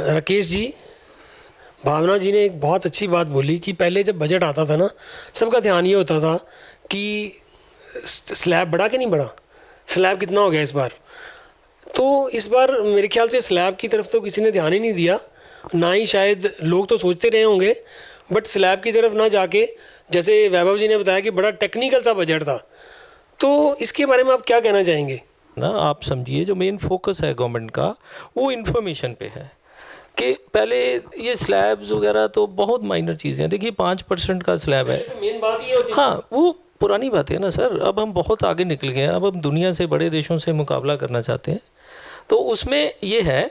Rakesh ji, Bhavna ji ने एक बहुत अच्छी बात बोली कि पहले जब बजट आता था ना, सबका ध्यान ये होता था कि स्लैब बढ़ा कि नहीं बढ़ा, स्लैब कितना हो गया इस बार। तो इस बार मेरे ख्याल से स्लैब की तरफ तो किसी ने ध्यान ही नहीं दिया, ना ही शायद लोग तो सोचते रहे होंगे, बट स्लैब की तरफ ना जाके, जैसे वैभव जी ने बताया कि बड़ा टेक्निकल सा बजट था, तो इसके बारे में आप क्या कहना चाहेंगे? ना आप समझिए जो मेन फोकस है गवर्नमेंट का वो इन्फॉर्मेशन पे है कि पहले ये स्लैब्स वगैरह तो बहुत माइनर चीज़ें हैं। देखिए 5% का स्लैब है, मेन बात ये होती है। हाँ वो पुरानी बात है ना सर, अब हम बहुत आगे निकल गए हैं, अब हम दुनिया से बड़े देशों से मुकाबला करना चाहते हैं। तो उसमें ये है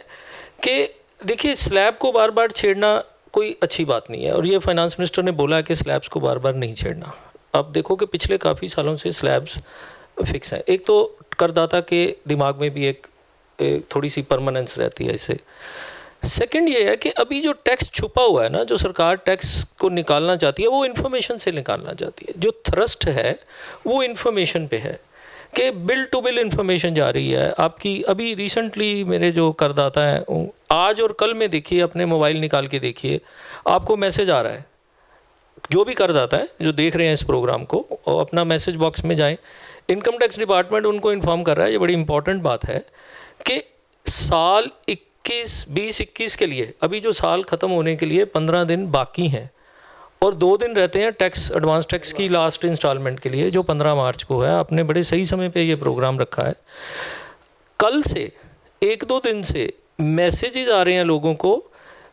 कि देखिए स्लैब को बार बार छेड़ना कोई अच्छी बात नहीं है, और ये फाइनेंस मिनिस्टर ने बोला कि स्लैब्स को बार बार नहीं छेड़ना। अब देखो कि पिछले काफ़ी सालों से स्लैब्स फिक्स हैं। एक तो करदाता के दिमाग में भी एक थोड़ी सी परमानेंस रहती है इससे। सेकंड ये है कि अभी जो टैक्स छुपा हुआ है ना, जो सरकार टैक्स को निकालना चाहती है वो इन्फॉर्मेशन से निकालना चाहती है। जो थ्रस्ट है वो इन्फॉर्मेशन पे है कि बिल टू बिल इन्फॉर्मेशन जा रही है आपकी। अभी रिसेंटली मेरे जो करदाता हैं, आज और कल में देखिए, अपने मोबाइल निकाल के देखिए, आपको मैसेज आ रहा है। जो भी करदाता है जो देख रहे हैं इस प्रोग्राम को, और अपना मैसेज बॉक्स में जाएं, इनकम टैक्स डिपार्टमेंट उनको इन्फॉर्म कर रहा है, ये बड़ी इंपॉर्टेंट बात है कि साल 2021 के लिए, अभी जो साल ख़त्म होने के लिए 15 दिन बाकी हैं और 2 दिन रहते हैं टैक्स, एडवांस टैक्स की लास्ट इंस्टॉलमेंट के लिए, जो 15 मार्च को है। आपने बड़े सही समय पे ये प्रोग्राम रखा है। कल से 1-2 दिन से मैसेजेस आ रहे हैं लोगों को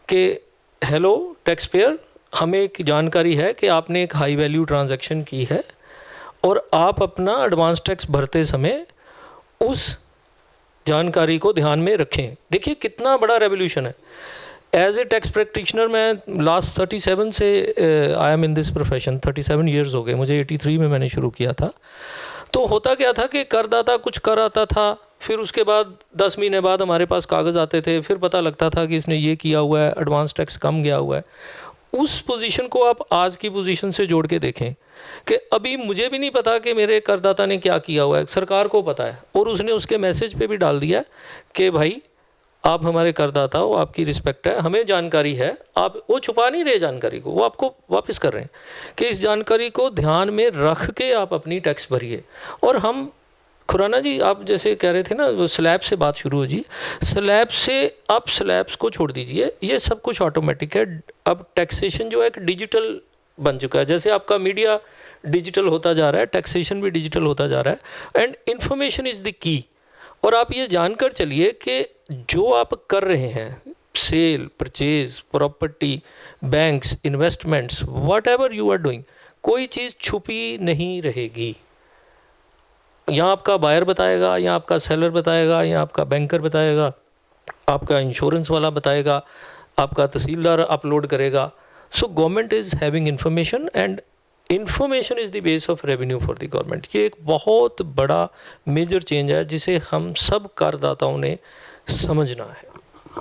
कि हेलो टैक्स पेयर, हमें एक जानकारी है कि आपने एक हाई वैल्यू ट्रांजैक्शन की है और आप अपना एडवांस टैक्स भरते समय उस जानकारी को ध्यान में रखें। देखिए कितना बड़ा रेवोल्यूशन है। एज ए टैक्स प्रैक्टिशनर मैं लास्ट 37 से I am in this profession, 37 years हो गए मुझे। 83 में मैंने शुरू किया था। तो होता क्या था कि करदाता कुछ कर आता था, फिर उसके बाद 10 महीने बाद हमारे पास कागज़ आते थे, फिर पता लगता था कि इसने ये किया हुआ है, एडवांस टैक्स कम गया हुआ है। उस पोजीशन को आप आज की पोजीशन से जोड़ के देखें कि अभी मुझे भी नहीं पता कि मेरे करदाता ने क्या किया हुआ है, सरकार को पता है, और उसने उसके मैसेज पे भी डाल दिया कि भाई आप हमारे करदाता हो, आपकी रिस्पेक्ट है, हमें जानकारी है। आप वो छुपा नहीं रहे जानकारी को, वो आपको वापस कर रहे हैं कि इस जानकारी को ध्यान में रख के आप अपनी टैक्स भरिए। और हम खुराना जी, आप जैसे कह रहे थे ना, वो स्लैब से बात शुरू हो जी, स्लैब से आप स्लैब्स को छोड़ दीजिए, ये सब कुछ ऑटोमेटिक है। अब टैक्सेशन जो है एक डिजिटल बन चुका है, जैसे आपका मीडिया डिजिटल होता जा रहा है, टैक्सेशन भी डिजिटल होता जा रहा है। And information is the key. और आप ये जानकर चलिए कि जो आप कर रहे हैं, sale, purchase, property, banks, investments, whatever you are doing, कोई चीज़ छुपी नहीं रहेगी। यहाँ आपका बायर बताएगा, यहाँ आपका सेलर बताएगा, यहाँ आपका बैंकर बताएगा, आपका इंश्योरेंस वाला बताएगा, आपका तहसीलदार अपलोड करेगा। So government is having information and information is the base of revenue for the government. ये एक बहुत बड़ा मेजर चेंज है जिसे हम सब करदाताओं ने समझना है।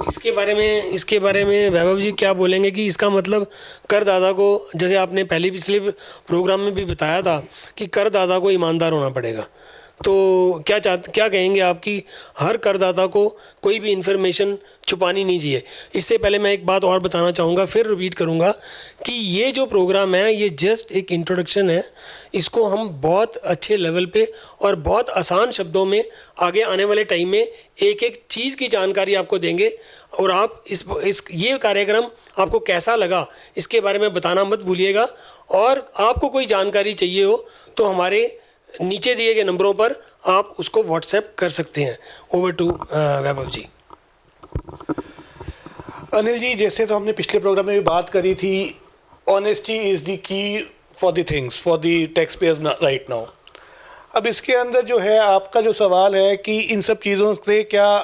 इसके बारे में वैभव जी क्या बोलेंगे कि इसका मतलब करदाता को, जैसे आपने पिछले प्रोग्राम में भी बताया था कि करदाता को ईमानदार होना पड़ेगा, तो क्या कहेंगे आप कि हर करदाता को कोई भी इन्फॉर्मेशन छुपानी नहीं चाहिए? इससे पहले मैं एक बात और बताना चाहूँगा, फिर रिपीट करूँगा कि ये जो प्रोग्राम है ये जस्ट एक इंट्रोडक्शन है। इसको हम बहुत अच्छे लेवल पे और बहुत आसान शब्दों में आगे आने वाले टाइम में एक एक चीज़ की जानकारी आपको देंगे। और आप ये कार्यक्रम आपको कैसा लगा इसके बारे में बताना मत भूलिएगा। और आपको कोई जानकारी चाहिए हो तो हमारे नीचे दिए गए नंबरों पर आप उसको व्हाट्सएप कर सकते हैं। ओवर टू वैभव जी। अनिल जी, जैसे तो हमने पिछले प्रोग्राम में भी बात करी थी, honesty is the key for the things for the tax payers right now. अब इसके अंदर जो है आपका जो सवाल है कि इन सब चीज़ों से क्या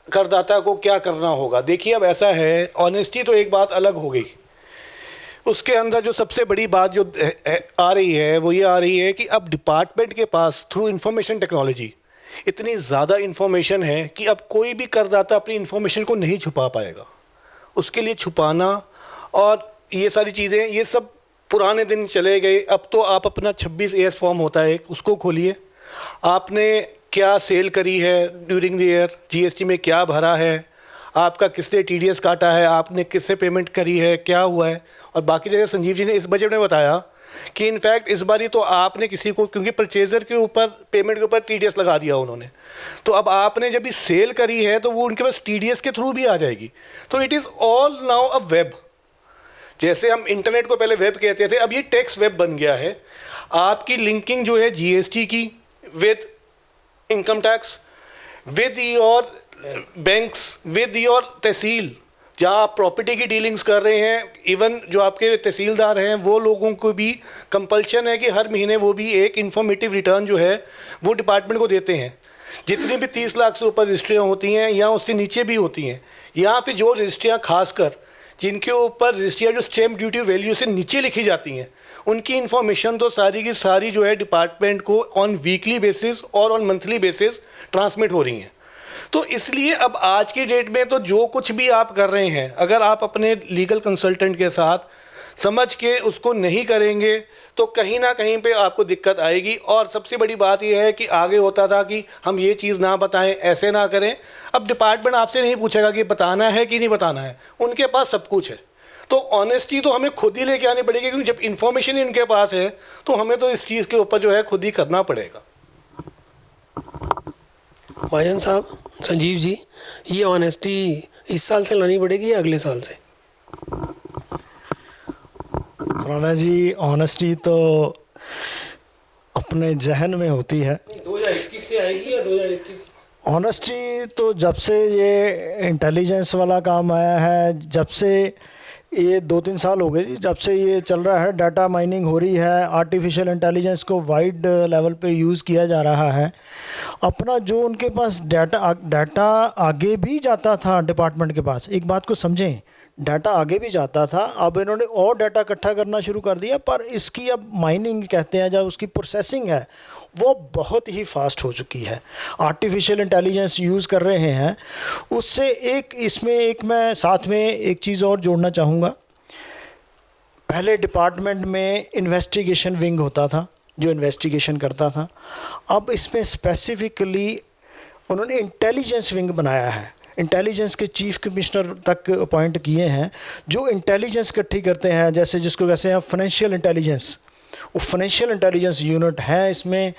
करदाता को क्या करना होगा। देखिए अब ऐसा है, ऑनेस्टी तो एक बात अलग हो गई, उसके अंदर जो सबसे बड़ी बात जो आ रही है वो ये आ रही है कि अब डिपार्टमेंट के पास थ्रू इंफॉर्मेशन टेक्नोलॉजी इतनी ज़्यादा इंफॉर्मेशन है कि अब कोई भी करदाता अपनी इंफॉर्मेशन को नहीं छुपा पाएगा। उसके लिए छुपाना और ये सारी चीज़ें, ये सब पुराने दिन चले गए। अब तो आप अपना 26 AS फॉर्म होता है, उसको खोलिए, आपने क्या सेल करी है ड्यूरिंग द ईयर, GST में क्या भरा है, आपका किसने TDS काटा है, आपने किससे पेमेंट करी है, क्या हुआ है। और बाकी जगह संजीव जी ने इस बजट में बताया कि इनफैक्ट इस बारी तो आपने किसी को, क्योंकि परचेज़र के ऊपर पेमेंट के ऊपर TDS लगा दिया उन्होंने, तो अब आपने जब भी सेल करी है तो वो उनके पास TDS के थ्रू भी आ जाएगी। तो it is all now a web. जैसे हम इंटरनेट को पहले वेब कहते थे, अब ये टैक्स वेब बन गया है। आपकी लिंकिंग जो है GST की with income tax, with your banks, with your tehsil, जहाँ आप प्रॉपर्टी की डीलिंग्स कर रहे हैं, इवन जो आपके तहसीलदार हैं वो लोगों को भी कंपल्शन है कि हर महीने वो भी एक इन्फॉर्मेटिव रिटर्न जो है वो डिपार्टमेंट को देते हैं। जितनी भी 30 लाख से ऊपर रजिस्ट्रियाँ होती हैं या उसके नीचे भी होती हैं, यहाँ पे जो रजिस्ट्रियाँ खासकर जिनके ऊपर रजिस्ट्रियाँ जो स्टैम्प ड्यूटी वैल्यू से नीचे लिखी जाती हैं, उनकी इन्फॉर्मेशन तो सारी की सारी जो है डिपार्टमेंट को ऑन वीकली बेसिस और ऑन मंथली बेसिस ट्रांसमिट हो रही हैं। तो इसलिए अब आज की डेट में तो जो कुछ भी आप कर रहे हैं, अगर आप अपने लीगल कंसल्टेंट के साथ समझ के उसको नहीं करेंगे तो कहीं ना कहीं पे आपको दिक्कत आएगी। और सबसे बड़ी बात यह है कि आगे होता था कि हम ये चीज़ ना बताएं, ऐसे ना करें। अब डिपार्टमेंट आपसे नहीं पूछेगा कि बताना है कि नहीं बताना है, उनके पास सब कुछ है। तो ऑनेस्टी तो हमें खुद ही लेके आनी पड़ेगी, क्योंकि जब इन्फॉर्मेशन इनके पास है तो हमें तो इस चीज़ के ऊपर जो है खुद ही करना पड़ेगा। महाजन साहब, संजीव जी, ये ऑनेस्टी इस साल से लानी पड़ेगी या अगले साल से? खुराना जी, ऑनेस्टी तो अपने जहन में होती है। 2021 से आएगी या 2021? ऑनेस्टी तो जब से ये इंटेलिजेंस वाला काम आया है, जब से ये 2-3 साल हो गए जी, जब से ये चल रहा है, डाटा माइनिंग हो रही है, आर्टिफिशियल इंटेलिजेंस को वाइड लेवल पे यूज़ किया जा रहा है। अपना जो उनके पास डाटा आगे भी जाता था डिपार्टमेंट के पास, एक बात को समझें, डाटा आगे भी जाता था, अब इन्होंने और डाटा इकट्ठा करना शुरू कर दिया, पर इसकी अब माइनिंग कहते हैं, जब उसकी प्रोसेसिंग है वो बहुत ही फास्ट हो चुकी है। आर्टिफिशियल इंटेलिजेंस यूज़ कर रहे हैं, उससे इसमें मैं साथ में एक चीज़ और जोड़ना चाहूँगा। पहले डिपार्टमेंट में इन्वेस्टिगेशन विंग होता था जो इन्वेस्टिगेशन करता था, अब इसमें स्पेसिफिकली उन्होंने इंटेलिजेंस विंग बनाया है। इंटेलिजेंस के चीफ कमिश्नर तक अपॉइंट किए हैं जो इंटेलिजेंस इकट्ठी करते हैं, जैसे जिसको कहते हैं फाइनेंशियल इंटेलिजेंस, वो फाइनेंशियल इंटेलिजेंस यूनिट है इसमें।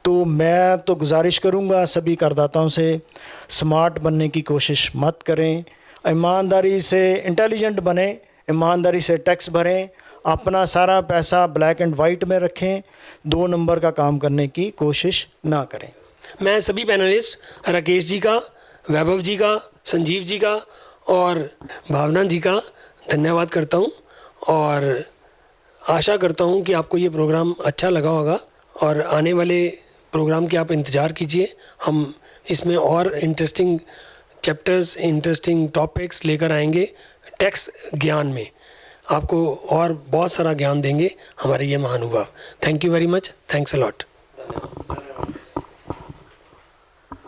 तो मैं तो गुजारिश करूंगा सभी करदाताओं से, स्मार्ट बनने की कोशिश मत करें, ईमानदारी से इंटेलिजेंट बने, ईमानदारी से टैक्स भरें, अपना सारा पैसा ब्लैक एंड वाइट में रखें, 2 नंबर का काम करने की कोशिश ना करें। मैं सभी पैनलिस्ट राकेश जी का, वैभव जी का, संजीव जी का और भावना जी का धन्यवाद करता हूं और आशा करता हूं कि आपको ये प्रोग्राम अच्छा लगा होगा और आने वाले प्रोग्राम के आप इंतज़ार कीजिए। हम इसमें और इंटरेस्टिंग चैप्टर्स, इंटरेस्टिंग टॉपिक्स लेकर आएंगे। टैक्स ज्ञान में आपको और बहुत सारा ज्ञान देंगे हमारे ये महानुभाव। Thank you very much, thanks a lot.